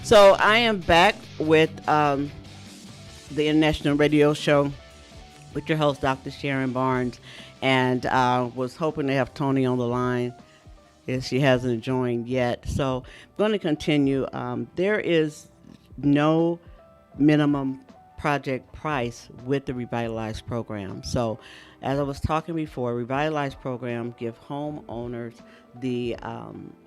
So I am back with the International Radio Show with your host, Dr. Sharon Barnes, and was hoping to have Tony on the line. If she hasn't joined yet. So I'm going to continue. There is no minimum project price with the Revitalize program. So as I was talking before, Revitalize program give homeowners the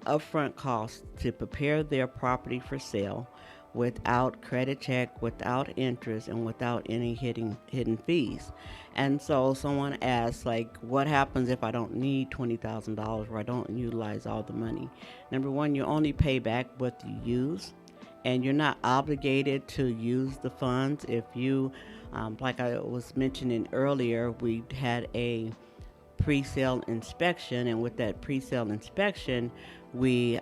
upfront cost to prepare their property for sale without credit check, without interest, and without any hidden fees. And so someone asks, like, what happens if I don't need $20,000 or I don't utilize all the money? Number one, you only pay back what you use, and you're not obligated to use the funds. If you, like I was mentioning earlier, we had a pre-sale inspection, and with that pre-sale inspection, we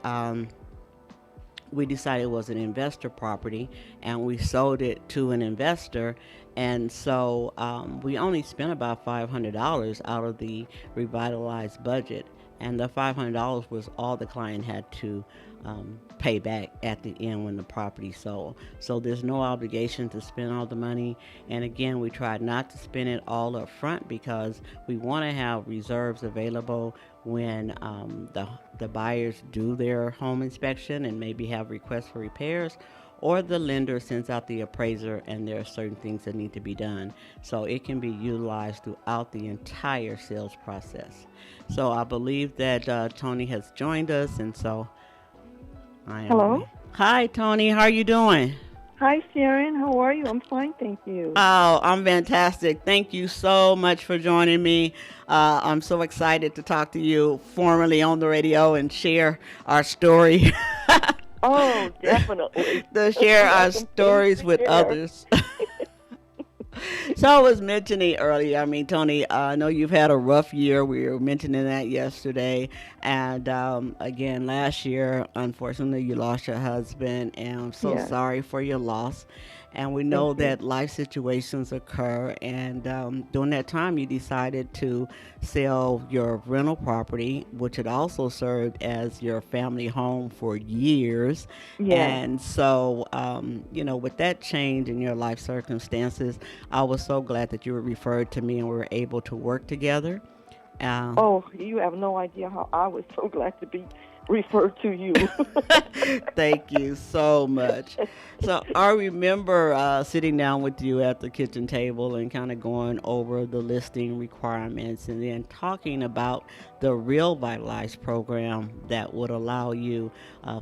decided it was an investor property, and we sold it to an investor. And so we only spent about $500 out of the revitalized budget, and the $500 was all the client had to pay back at the end when the property sold. So there's no obligation to spend all the money. And again, we tried not to spend it all up front because we want to have reserves available when the buyers do their home inspection and maybe have requests for repairs, or the lender sends out the appraiser and there are certain things that need to be done. So it can be utilized throughout the entire sales process. So I believe that Tony has joined us, and so I am. Hello. Hi, Tony. How are you doing? Hi, Sharon. How are you? I'm fine, thank you. Oh, I'm fantastic. Thank you so much for joining me. I'm so excited to talk to you formally on the radio and share our story. Oh, definitely. To share our stories with others. So I was mentioning earlier, I mean, Tony, I know you've had a rough year. We were mentioning that yesterday. And again, last year, unfortunately, you lost your husband. And I'm so sorry for your loss. And we know that life situations occur. And during that time, you decided to sell your rental property, which had also served as your family home for years. And so, with that change in your life circumstances, I was so glad that you were referred to me and we were able to work together. You have no idea how I was so glad to be referred to you. Thank you so much. So I remember sitting down with you at the kitchen table and kind of going over the listing requirements and then talking about the Real Vitalize program that would allow you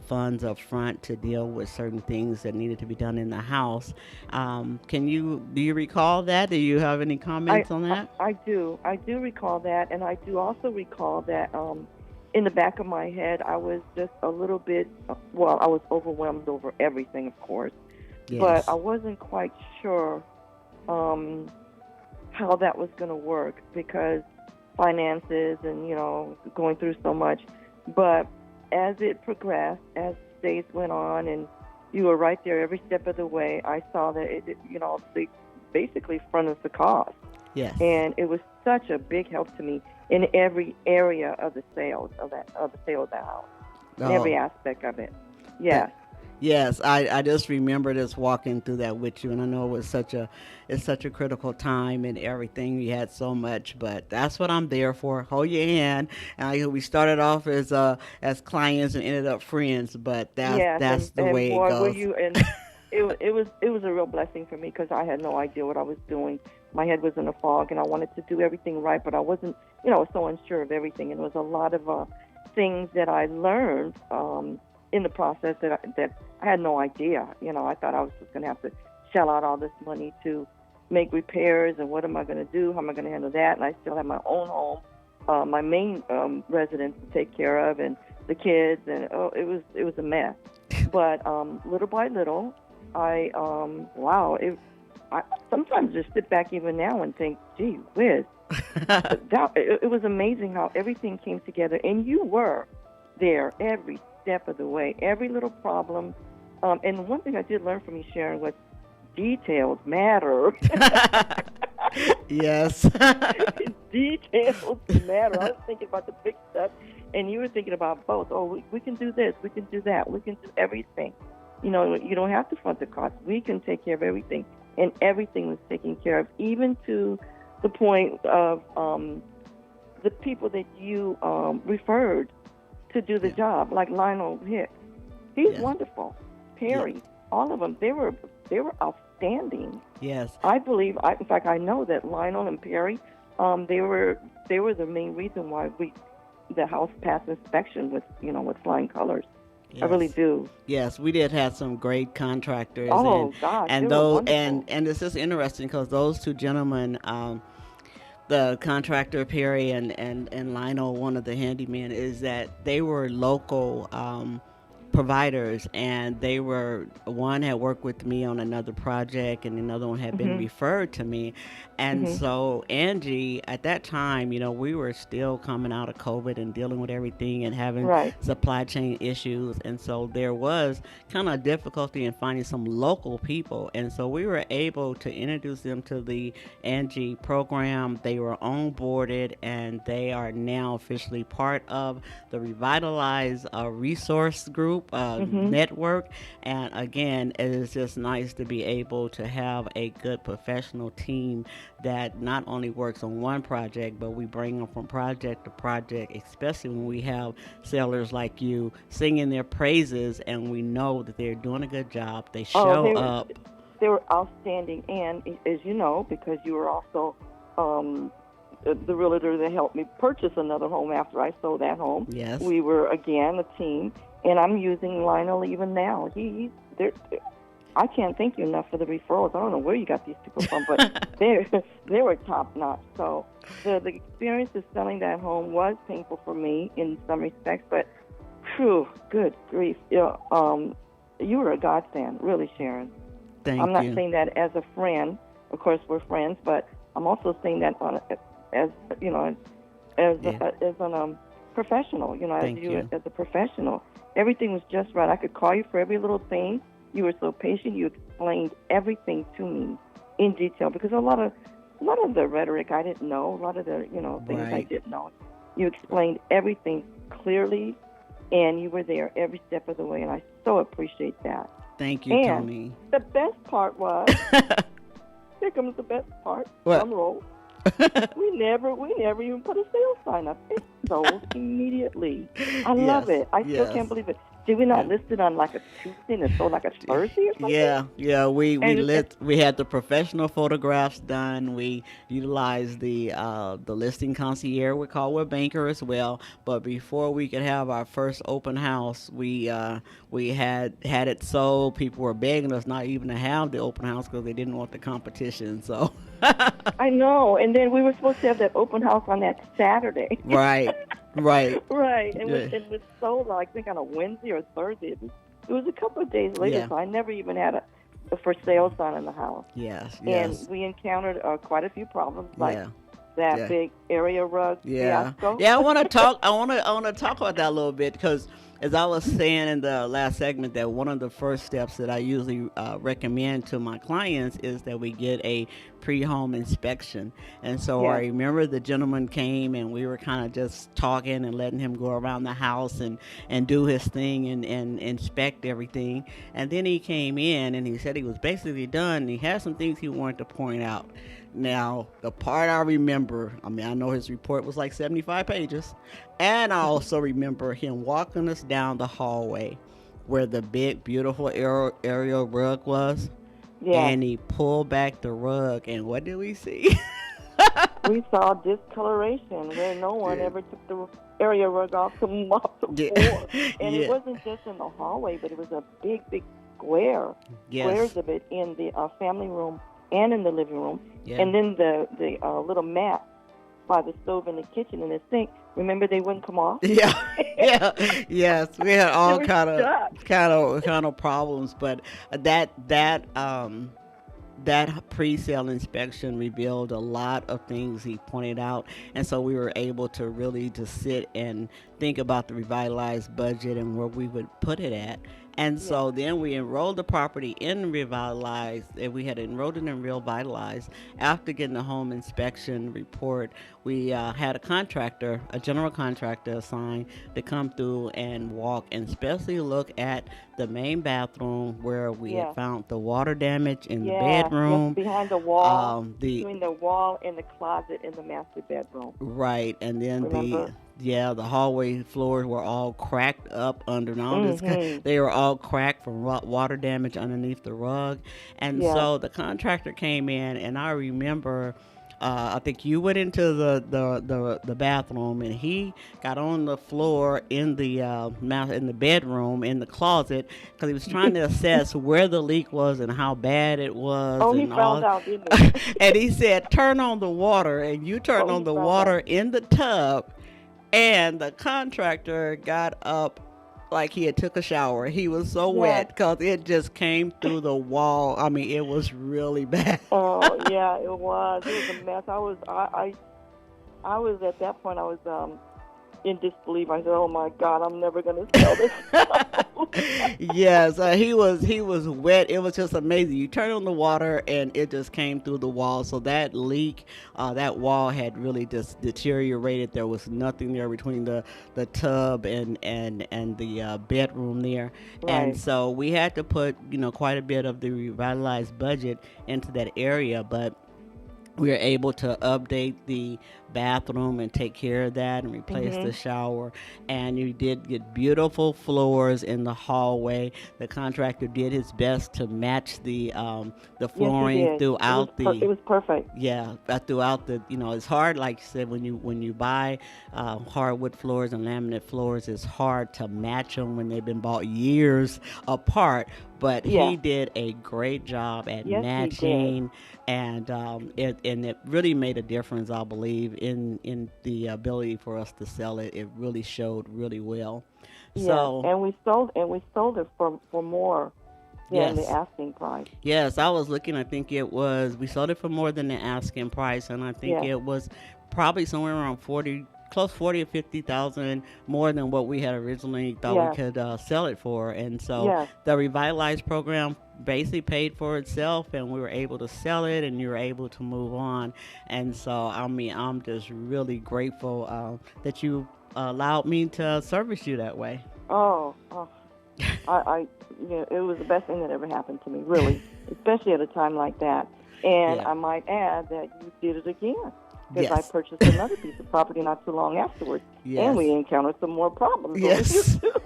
funds up front to deal with certain things that needed to be done in the house. Do you recall that? Do you have any comments on that? I do. I do recall that, and I do also recall that in the back of my head, I was just a little bit, I was overwhelmed over everything, of course, but I wasn't quite sure how that was going to work because finances and, going through so much. But as it progressed, as days went on, and you were right there every step of the way, I saw that they basically fronted the cost. Yes. And it was such a big help to me in every area of the sales of the house, in every aspect of it. Yes. Yes, I just remember just walking through that with you, and I know it's such a critical time and everything. We had so much, but that's what I'm there for. Hold your hand. And we started off as clients and ended up friends, but that's the way it goes. It was a real blessing for me because I had no idea what I was doing. My head was in a fog, and I wanted to do everything right, but I wasn't, I was so unsure of everything. And there was a lot of things that I learned in the process that I had no idea. I thought I was just going to have to shell out all this money to make repairs, and what am I going to do? How am I going to handle that? And I still have my own home, my main residence to take care of, and the kids, and it was a mess. But little by little, I sometimes just sit back even now and think, gee whiz, it was amazing how everything came together, and you were there every step of the way, every little problem. And one thing I did learn from you, Sharon, was details matter. Yes. Details matter. I was thinking about the big stuff, and you were thinking about both. Oh, we can do this, we can do that, we can do everything. You don't have to front the cost. We can take care of everything, and everything was taken care of, even to the point of the people that you referred to do the job, like Lionel Hicks. He's wonderful. Perry, all of them, they were outstanding. Yes. I believe, in fact, I know that Lionel and Perry, they were the main reason why the house passed inspection with flying colors. Yes. I really do. Yes, we did have some great contractors. Oh, gosh, and they were those wonderful. and it's just interesting because those two gentlemen, the contractor Perry and Lionel, one of the handymen, is that they were local providers, and they were, one had worked with me on another project and another one had been referred to me. And so Angie, at that time, we were still coming out of COVID and dealing with everything and having supply chain issues, and so there was kind of difficulty in finding some local people, and so we were able to introduce them to the Angie program. They were onboarded, and they are now officially part of the Revitalize resource group network. And again, it is just nice to be able to have a good professional team that not only works on one project, but we bring them from project to project, especially when we have sellers like you singing their praises and we know that they're doing a good job. They show up. They were outstanding. And as you know, because you were also the realtor that helped me purchase another home after I sold that home. Yes. We were, again, a team. And I'm using Lionel even now. I can't thank you enough for the referrals. I don't know where you got these people from, but they were top notch. So the experience of selling that home was painful for me in some respects, but whew, good grief. You were a godsend, really, Sharon. Thank you. I'm not saying that as a friend. Of course, we're friends, but I'm also saying that as a professional. As a professional. Everything was just right. I could call you for every little thing. You were so patient. You explained everything to me in detail, because a lot of the rhetoric I didn't know. A lot of the things I didn't know. You explained everything clearly, and you were there every step of the way, and I so appreciate that. Thank you, and Tony. The best part was, here comes the best part. What? Drum roll. we never even put a sales sign up. It sold immediately. I love it. I still can't believe it. Did we not list it on like a Tuesday and it sold like a Thursday or something? Yeah. We had the professional photographs done. We utilized the listing concierge, we call a banker as well. But before we could have our first open house, we had it sold. People were begging us not even to have the open house because they didn't want the competition. So. I know. And then we were supposed to have that open house on that Saturday. Right. And it was sold, I think, on a Wednesday or Thursday. It was a couple of days later, so I never even had a for sale sign in the house. Yes. And we encountered quite a few problems, like that big area rug fiasco. Yeah, I want to talk about that a little bit, because as I was saying in the last segment, that one of the first steps that I usually recommend to my clients is that we get a pre-home inspection. And so I remember the gentleman came and we were kind of just talking and letting him go around the house and do his thing and inspect everything. And then he came in and he said he was basically done, and he had some things he wanted to point out. Now, the part I remember, I know his report was like 75 pages, and I also remember him walking us down the hallway where the big, beautiful aerial rug was, and he pulled back the rug, and what did we see? We saw discoloration where no one ever took the area rug off the floor. And it wasn't just in the hallway, but it was a big, big square. Squares of it in the family room and in the living room. And then the little mat by the stove in the kitchen and the sink. Remember, they wouldn't come off. Yes. We had all kind of problems, but that pre-sale inspection revealed a lot of things he pointed out, and so we were able to really just sit and think about the revitalized budget and where we would put it at. And Yeah. so then we enrolled the property in Revitalized, and we had enrolled it in Revitalized. After getting the home inspection report, we had a contractor, a general contractor assigned to come through and walk and especially look at the main bathroom where we had Yeah. found the water damage in the Yeah. Yes, bedroom. behind the wall, The between the wall and the closet in the master bedroom. Right, and then Remember? the hallway floors were all cracked up under. Now Mhm. they were all cracked from water damage underneath the rug, and Yeah. so the contractor came in, and I remember. I think you went into the bathroom, and he got on the floor in the in the bedroom in the closet because he was trying to assess where the leak was and how bad it was Oh, he and all. found out, didn't he? And he said, "Turn on the water," and you turned Oh, on he the found water out. in the tub, and the contractor got up like he had took a shower. He was so Yes. wet because it just came through the wall. I mean, it was really bad. Oh, yeah, it was. It was a mess. I was at that point. I was in disbelief. I said, "Oh my God, I'm never going to sell this." Yes, he was wet. It was just amazing. You turn on the water and it just came through the wall. So that leak, that wall had really just deteriorated. There was nothing there between the tub and the bedroom there, and Right. so we had to put quite a bit of the revitalized budget into that area, but we were able to update the bathroom and take care of that and replace the Mhm. shower. And you did get beautiful floors in the hallway. The contractor did his best to match the Yes, he flooring did. throughout It was perfect. yeah, throughout the, it's hard, like you said, when you buy hardwood floors and laminate floors, it's hard to match them when they've been bought years apart. But Yeah. he did a great job at Yes, he did. matching, and it really made a difference, I believe, in the ability for us to sell it. It really showed really well. Yeah, So and we sold it for more than the yes. asking price. Yes, I was looking. I think we sold it for more than the asking price, and I think Yeah. it was probably somewhere around 40, close 40 or 50,000 more than what we had originally thought we Yes. could sell it for. And so Yes. the Revitalize program basically paid for itself, and we were able to sell it, and you were able to move on. And so, I mean, I'm just really grateful that you allowed me to service you that way. Oh, it was the best thing that ever happened to me, really, especially at a time like that. And Yeah. I might add that you did it again, because Yes. I purchased another piece of property not too long afterwards, Yes. and we encountered some more problems. Yes. Over you too.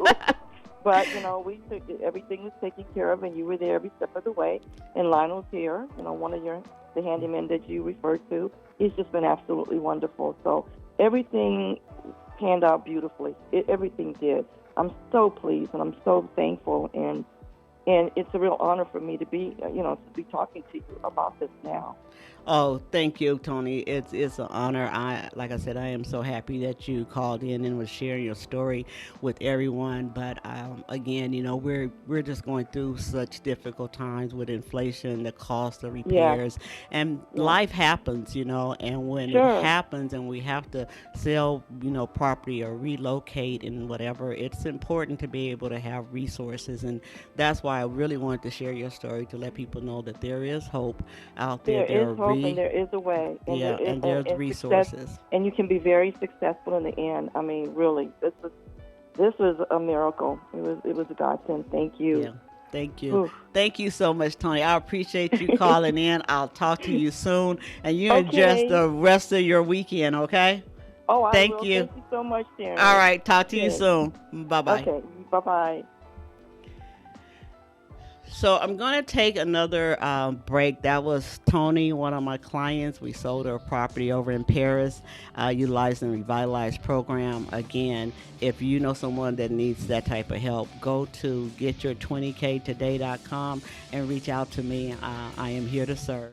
But we took it, everything was taken care of, and you were there every step of the way. And Lionel's here, one of the handymen that you referred to. He's just been absolutely wonderful. So everything panned out beautifully. Everything did. I'm so pleased, and I'm so thankful, and it's a real honor for me to be talking to you about this now. Oh, thank you, Tony. It's an honor. Like I said, I am so happy that you called in and was sharing your story with everyone. But again, we're just going through such difficult times with inflation, the cost of repairs, and Yeah. life happens. And when Sure. it happens, and we have to sell, property or relocate and whatever, it's important to be able to have resources, and that's why I really wanted to share your story to let people know that there is hope out there. There is hope, and there is a way. And Yeah, there is, and there's success, resources. and you can be very successful in the end. I mean, really, this was a miracle. It was a godsend. Thank you. Yeah. Thank you. Oof. Thank you so much, Tony. I appreciate you calling in. I'll talk to you soon. And you enjoy Okay. the rest of your weekend, okay? Oh, I Thank will. you. Thank you so much, Sharon. All right. Talk to you Good. soon. Bye-bye. Okay. Bye-bye. So I'm going to take another break. That was Tony, one of my clients. We sold her property over in Paris, utilizing the Revitalize program. Again, if you know someone that needs that type of help, go to getyour20ktoday.com and reach out to me. I am here to serve.